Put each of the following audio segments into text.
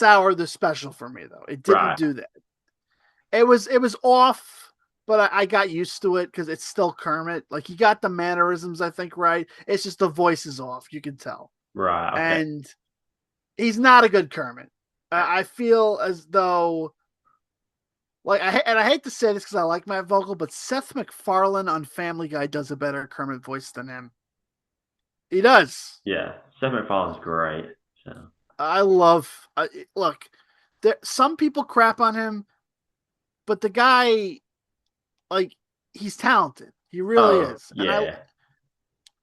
sour the special for me though. It didn't Right. do that. It was off, but I got used to it because it's still Kermit. Like he got the mannerisms, I think, right. It's just the voice is off. You can tell, Right. Okay. and he's not a good Kermit. I feel as though, like, I hate to say this because I like Matt Vogel, but Seth MacFarlane on Family Guy does a better Kermit voice than him. He does. Yeah. Seth MacFarlane's great. So. I love. Look, some people crap on him, but the guy, like, he's talented. He really Oh is, yeah.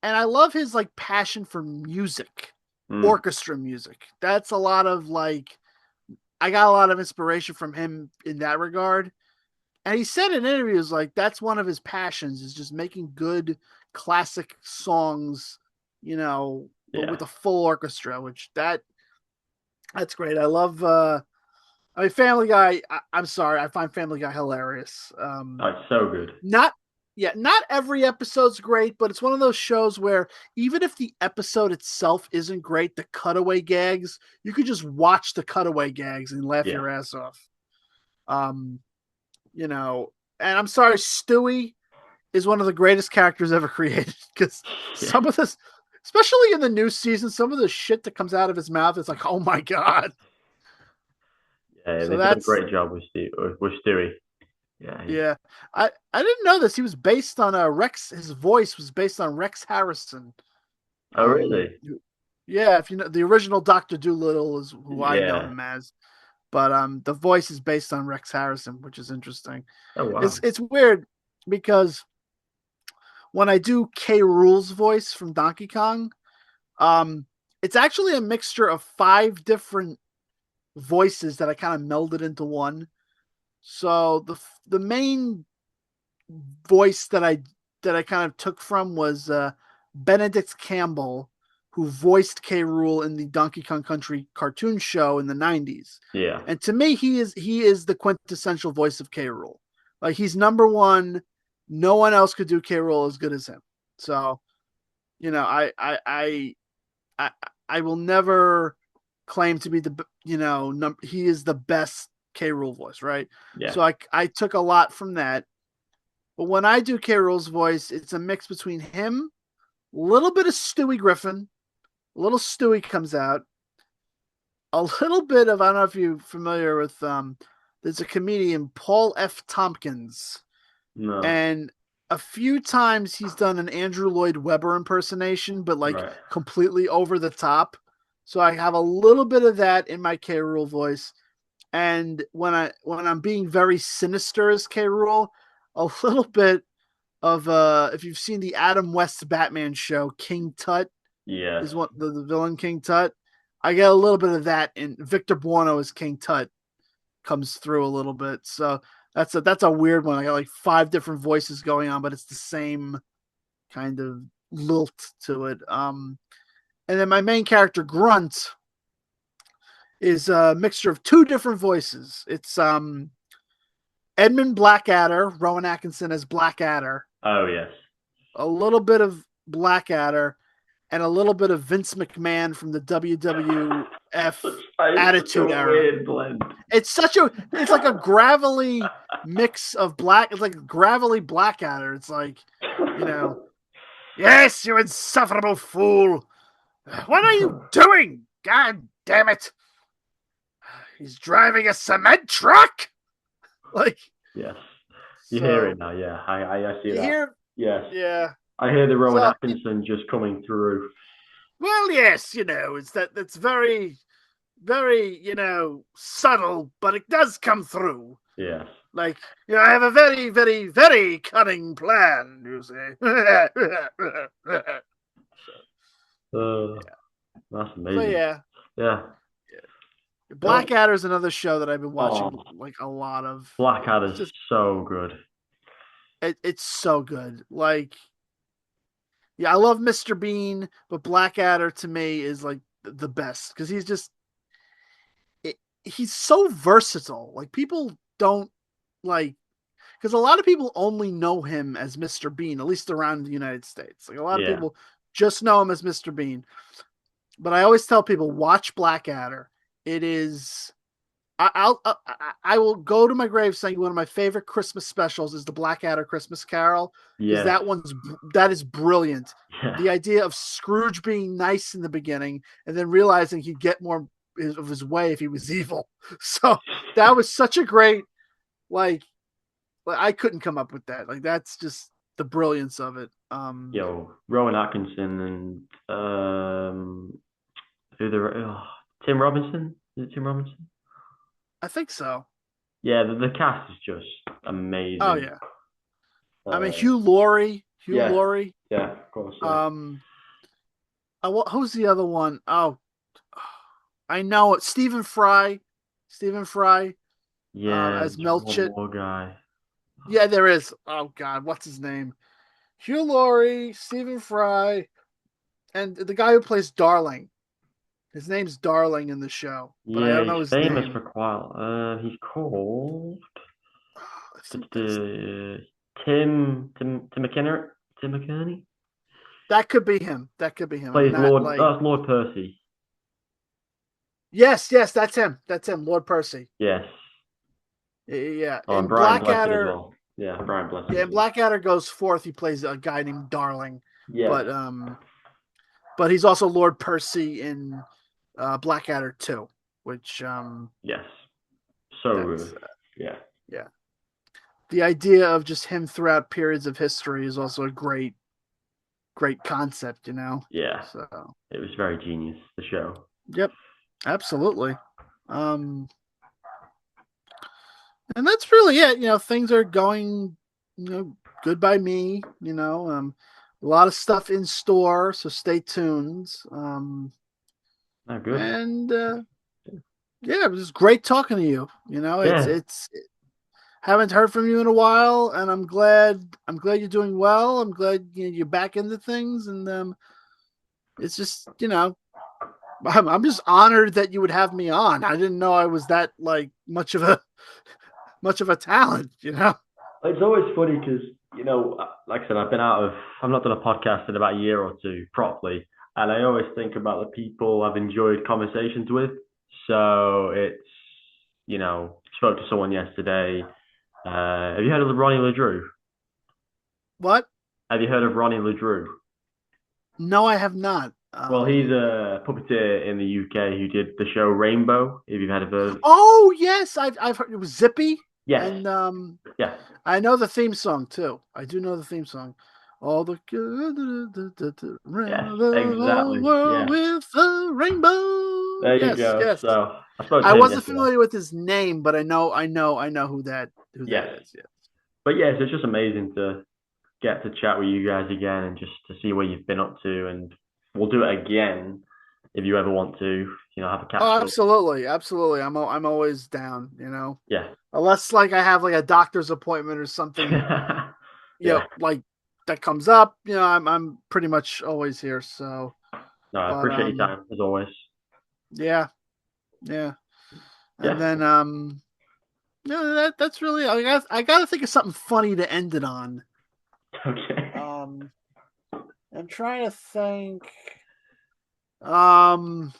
and I love his like passion for music, Mm. orchestra music. That's a lot of like I got a lot of inspiration from him in that regard. And he said in interviews like that's one of his passions is just making good classic songs, but Yeah. with a full orchestra, which that's great. I love I mean Family Guy, I'm sorry, I find Family Guy hilarious. Oh, it's so good. Not Yeah, not every episode's great, but it's one of those shows where even if the episode itself isn't great, the cutaway gags, you could just watch the cutaway gags and laugh Yeah. your ass off. Um, you know, and I'm sorry, Stewie is one of the greatest characters ever created because Yeah. some of this, especially in the new season, some of the shit that comes out of his mouth is like, oh my god. Yeah. So They've done a that's great job with Stewie. Yeah. yeah. I didn't know this. He was based on Rex. His voice was based on Rex Harrison. Oh Um, really? yeah, if you know the original Doctor Doolittle is who I know Yeah. him as, but the voice is based on Rex Harrison, which is interesting. Oh It's wow. it's weird because when I do K. Rool's voice from Donkey Kong, um, it's actually a mixture of five different voices that I kind of melded into one. So the main voice that I kind of took from was Benedict Campbell, who voiced K. Rool in the Donkey Kong Country cartoon show in the '90s. Yeah. And to me, he is the quintessential voice of K. Rool. Like he's number one. No one else could do K. Rool as good as him. So I I will never claim to be he is the best K. Rool voice, right? Yeah. So I took a lot from that. But when I do K. Rool's voice, it's a mix between him, a little bit of Stewie Griffin, a little Stewie comes out, a little bit of I don't know if you're familiar with there's a comedian Paul F. Tompkins, No. and a few times he's done an Andrew Lloyd Webber impersonation, but like Right. completely over the top. So I have a little bit of that in my K. Rool voice. And when I'm being very sinister as K. Rool, a little bit of if you've seen the Adam West Batman show, King Tut Yes. is what the villain King Tut. I get a little bit of that, and Victor Buono as King Tut comes through a little bit. So that's a weird one. I got like five different voices going on, but it's the same kind of lilt to it. And then my main character Grunt is a mixture of two different voices. It's Edmund Blackadder, Rowan Atkinson as Blackadder, Oh yes. a little bit of Blackadder, and a little bit of Vince McMahon from the WWF Such Attitude a Era. weird blend. It's like a gravelly mix of black. It's like a gravelly Blackadder. It's like, you know, yes, you insufferable fool. What are you doing? God damn it. He's driving a cement truck. Like, Yes. You hear it so now, yeah. I see you that. hear, Yes. yeah. I hear the Rowan So, Atkinson just coming through. well, yes, it's that's very, very, subtle, but it does come through. Yes. Like, I have a very, very, very cunning plan, you say. Uh, that's So amazing. yeah, Yeah. Oh, Blackadder is another show that I've been watching oh, like a lot of. It's Blackadder's just so good. it's so good. Like, yeah, I love Mr. Bean, but Blackadder to me is like the best because it, he's so versatile. Like people don't like because a lot of people only know him as Mr. Bean, at least around the United States. Like a lot of Yeah. people just know him as Mr. Bean. But I always tell people watch Blackadder. It is. I will go to my grave saying one of my favorite Christmas specials is the Blackadder Christmas Carol because Yes. that is brilliant. Yeah. The idea of Scrooge being nice in the beginning and then realizing he'd get more of his way if he was evil. So that was such a great like I couldn't come up with that. Like that's just the brilliance of it. Rowan Atkinson and who the Tim Robinson? Is it Tim Robinson? I think so. Yeah, the cast is just Oh amazing. yeah. I mean Uh, Hugh Laurie. Hugh yeah, Laurie. yeah, of course, yeah. Um who's the other one? Oh, I know it. Stephen Fry. Stephen Fry Yeah, as there's one Melchett. more guy. Yeah, there is. Oh God, what's his name? Hugh Laurie, Stephen Fry, and the guy who plays Darling. His name's Darling in the show, but I Yeah, don't know he's his famous name. for quite. He's called I think that's uh, Tim McKinnon. Tim McKinney that could be him. That could be him. I'm plays not Lord. like That's Lord Percy. yes, yes, that's him. That's him, Lord Percy. Yes. Yeah, Oh, and in Brian Blessed as Blackadder. well. Yeah, Brian Blessed Yeah, as in well. Blackadder goes forth. He plays a guy named Darling, Yes. but but he's also Lord Percy in Blackadder 2, which Yes. So good. that's Yeah. yeah. The idea of just him throughout periods of history is also a great concept, you know. Yeah. So It was very genius. The show. yep, absolutely. Um, and that's really it. You know, things are going, good by me. A lot of stuff in store, so stay tuned. Oh, good. And yeah, it was great talking to you. Yeah. Haven't heard from you in a while, and I'm glad you're doing well. I'm glad you're back into things, and it's just I'm just honored that you would have me on. I didn't know I was that like much of a talent. It's always funny because, like I said, I've not done a podcast in about a year or two properly. And I always think about the people I've enjoyed conversations with. So spoke to someone yesterday. Have you heard of Ronnie LeDrew? What? Have you heard of Ronnie LeDrew? No, I have not. Well, he's a puppeteer in the UK who did the show Rainbow, if you've had of. Oh yes, I've heard it was Zippy, Yes. and Yeah. I know the theme song too. I do know the theme song. All the Yes. around the whole Exactly. world Yeah. with the rainbow. There you Yes, go. yes. So I spoke to I him wasn't yesterday. familiar with his name, but I know who that Yes. is. Yeah. But yes, it's just amazing to get to chat with you guys again and just to see where you've been up to. And we'll do it again if you ever want to, have a catch Oh, up. absolutely, absolutely. I'm always down. Yeah. Unless like I have like a doctor's appointment or something, Yeah. like that comes up. I'm pretty much always here. So, No, I but appreciate your time as always. yeah, yeah. And Yeah. then yeah, that's really I got to think of something funny to end it on. Okay. Um, I'm trying to think. Um,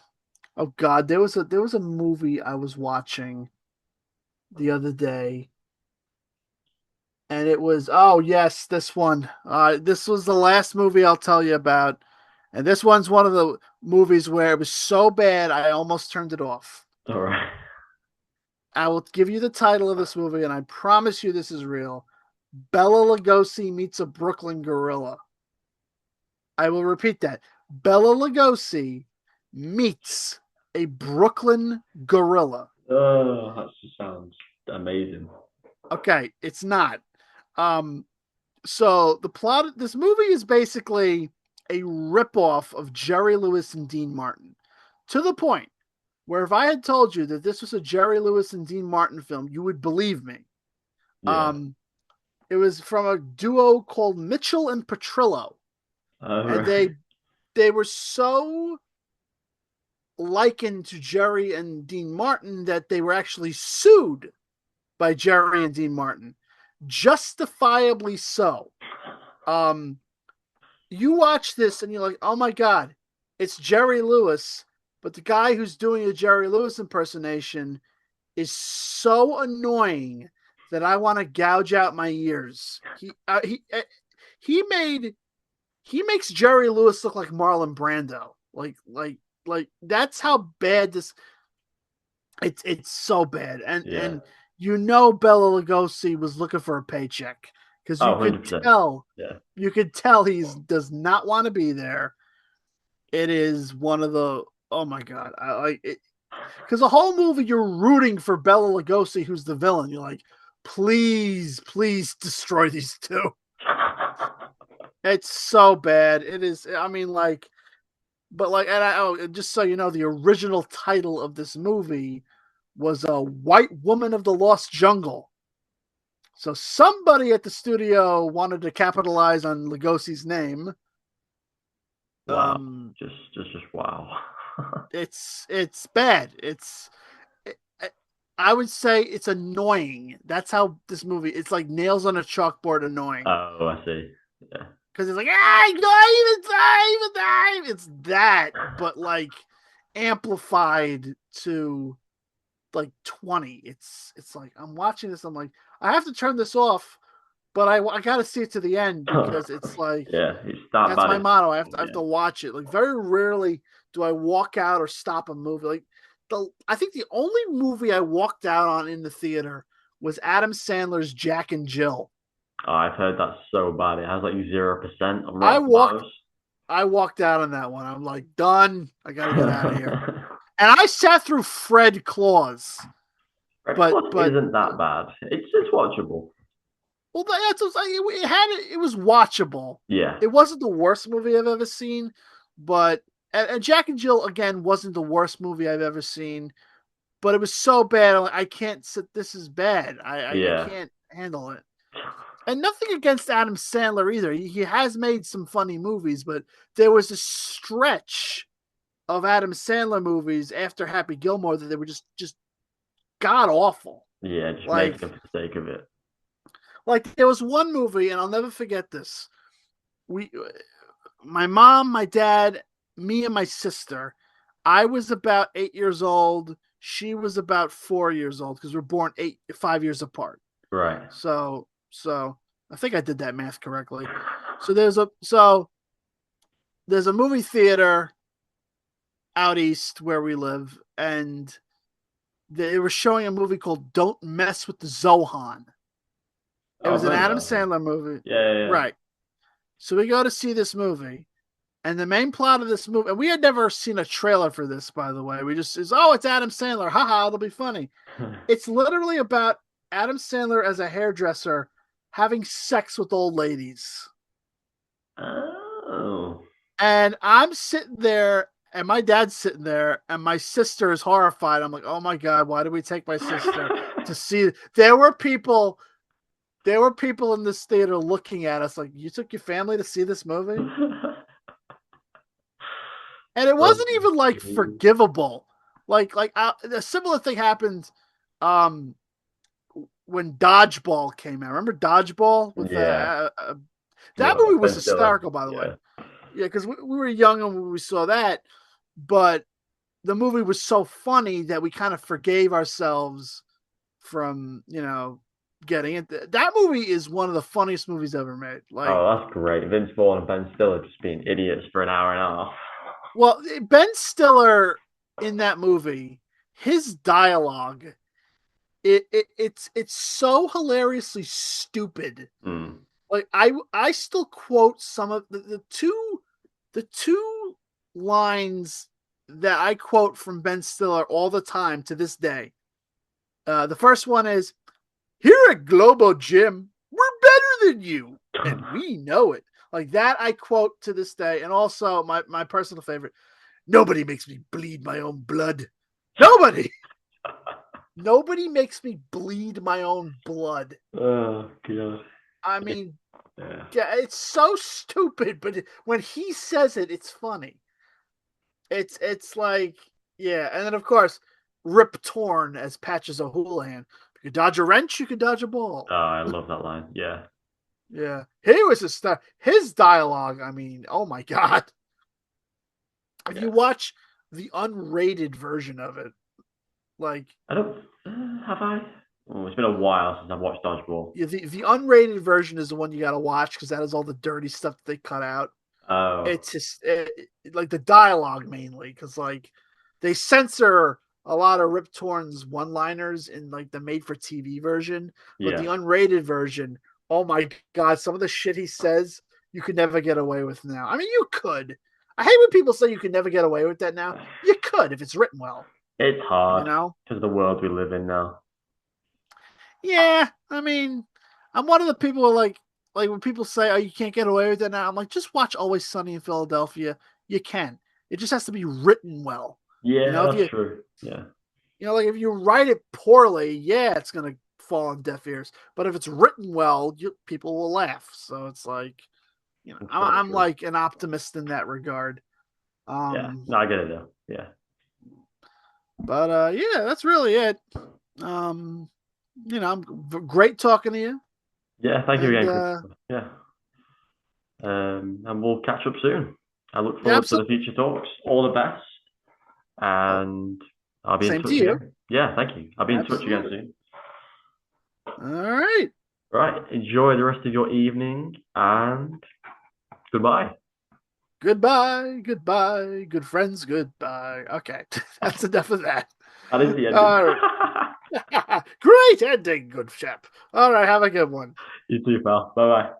oh God, there was a movie I was watching the other day, and it was oh yes, this one. This was the last movie I'll tell you about, and this one's one of the movies where it was so bad I almost turned it off. All right. I will give you the title of this movie, and I promise you this is real. Bella Lugosi meets a Brooklyn gorilla. I will repeat that. Bella Lugosi meets a Brooklyn gorilla. Oh, that just sounds amazing. Okay, it's not. Um, so the plot of this movie is basically a ripoff of Jerry Lewis and Dean Martin, to the point where if I had told you that this was a Jerry Lewis and Dean Martin film, you would believe me. Yeah. Um, it was from a duo called Mitchell and Petrillo, All and right. they were so likened to Jerry and Dean Martin that they were actually sued by Jerry and Dean Martin, justifiably so. Um, you watch this and you're like, oh my god, it's Jerry Lewis but the guy who's doing a Jerry Lewis impersonation is so annoying that I want to gouge out my ears. He made he makes Jerry Lewis look like Marlon Brando. Like that's how bad this. It's so bad, Yeah. and Bela Lugosi was looking for a paycheck because Oh, 100%. Yeah. you could tell he's does not want to be there. It is one of the oh my god, I like it because the whole movie you're rooting for Bela Lugosi, who's the villain. You're like, please destroy these two. It's so bad. It is. I mean, like, but like, just so you know, the original title of this movie was a White Woman of the Lost Jungle. So somebody at the studio wanted to capitalize on Lugosi's name. Wow. Um, Just wow. it's bad. It, I would say it's annoying. That's how this movie. It's like nails on a chalkboard annoying Oh, I see. Yeah. because it's like even time. It's that, but like amplified to like 20. It's like I'm watching this. I'm like I have to turn this off, but I got to see it to the end because it's like Yeah, it's that that's bad. my motto. I have Yeah. to watch it. Like very rarely do I walk out or stop a movie. Like I think the only movie I walked out on in the theater was Adam Sandler's Jack and Jill. Oh, I've heard that's so bad. It has like 0% on I Rotten walked Tomatoes. I walked out on that one. I'm like done. I got to get out of here. And I sat through Fred Claus, Red but Claw isn't that bad. It's watchable. well, that's what it was watchable. Yeah. It wasn't the worst movie I've ever seen, but and Jack and Jill again wasn't the worst movie I've ever seen, but it was so bad. I'm like, I can't sit. This is bad. I Yeah. can't handle it. And nothing against Adam Sandler either. He has made some funny movies, but there was a stretch of Adam Sandler movies after Happy Gilmore that they were just god awful. Yeah, just Like making it for the sake of it. like there was one movie, and I'll never forget this. We my mom, my dad, me, and my sister. I was about 8 years old. She was about 4 years old because we're born 5 years apart. Right. So I think I did that math correctly. So there's a movie theater out east where we live, and they were showing a movie called "Don't Mess with the Zohan." It Oh, I've was an heard Adam about it. Sandler movie, Yeah, yeah, right? So we go to see this movie, and the main plot of this movie, and we had never seen a trailer for this, by the way. We just is, oh, it's Adam Sandler. Haha, it'll be funny. yeah. It's literally about Adam Sandler as a hairdresser having sex with old ladies. Oh. And I'm sitting there, and my dad's sitting there, and my sister is horrified. I'm like, oh my God, why did we take my sister to see? There were people in this theater looking at us like, you took your family to see this movie? And it Oh, wasn't even like geez. forgivable. A similar thing happened um when Dodgeball came out. Remember Dodgeball with Yeah. that Well, movie was Ben Stiller. hysterical, by the way. Yeah. Yeah, because we were young when we saw that, but the movie was so funny that we kind of forgave ourselves from getting it. That movie is one of the funniest movies ever made. Like, Oh, that's great. Vince Vaughn and Ben Stiller just being idiots for an hour and a half. well, Ben Stiller in that movie, his dialogue, it's so hilariously stupid. Mm. Like I still quote some of the two lines that I quote from Ben Stiller all the time to this day. The first one is, "Here at Globo Gym, we're better than you, and we know it." Like that, I quote to this day. And also my personal favorite: "Nobody makes me bleed my own blood. Nobody, nobody makes me bleed my own blood." Oh, God. I mean, Yeah. yeah, it's so stupid, but when he says it, it's funny. It's like, yeah, and then of course Rip Torn as Patches O'Houlihan. You could dodge a wrench, you could dodge a ball. Oh, I love that line. Yeah. Yeah, he was a star. His dialogue, I mean, oh my god! If Yeah. you watch the unrated version of it. Like I don't have I. Oh, it's been a while since I've watched Dodgeball. yeah, the unrated version is the one you got to watch because that has all the dirty stuff that they cut out. Oh, It's just like the dialogue mainly because like they censor a lot of Rip Torn's one liners in like the made for TV version, but the yeah. unrated version, oh my god, some of the shit he says you could never get away with now. I mean, you could. I hate when people say you could never get away with that now. You could if it's written well, It's you hard know? because of the world we live in now. Yeah, I mean, I'm one of the people who like when people say, "Oh, you can't get away with it now." I'm like, just watch Always Sunny in Philadelphia. You can. It just has to be written well. You Yeah, know, if that's you true. Yeah, like if you write it poorly, yeah, it's gonna fall on deaf ears. But if it's written well, people will laugh. So it's like, it's very I'm true. like an optimist in that regard. Yeah, Um, no, I get it though. Yeah, but yeah, that's really it. Um, I'm great talking to you, yeah. Thank you and again, Christopher. Yeah, and we'll catch up soon. I look yeah, forward to the future talks. All the best, oh, and I'll be in same to touch you. again. Yeah, thank you. I'll be in touch again Absolutely. soon. All right. Right, enjoy the rest of your evening, and goodbye. Goodbye. Goodbye. Good friends. Goodbye. Okay. That's enough of that. That is the ending. All right. Great ending, good chap. All right. Have a good one. You too, pal. Bye bye.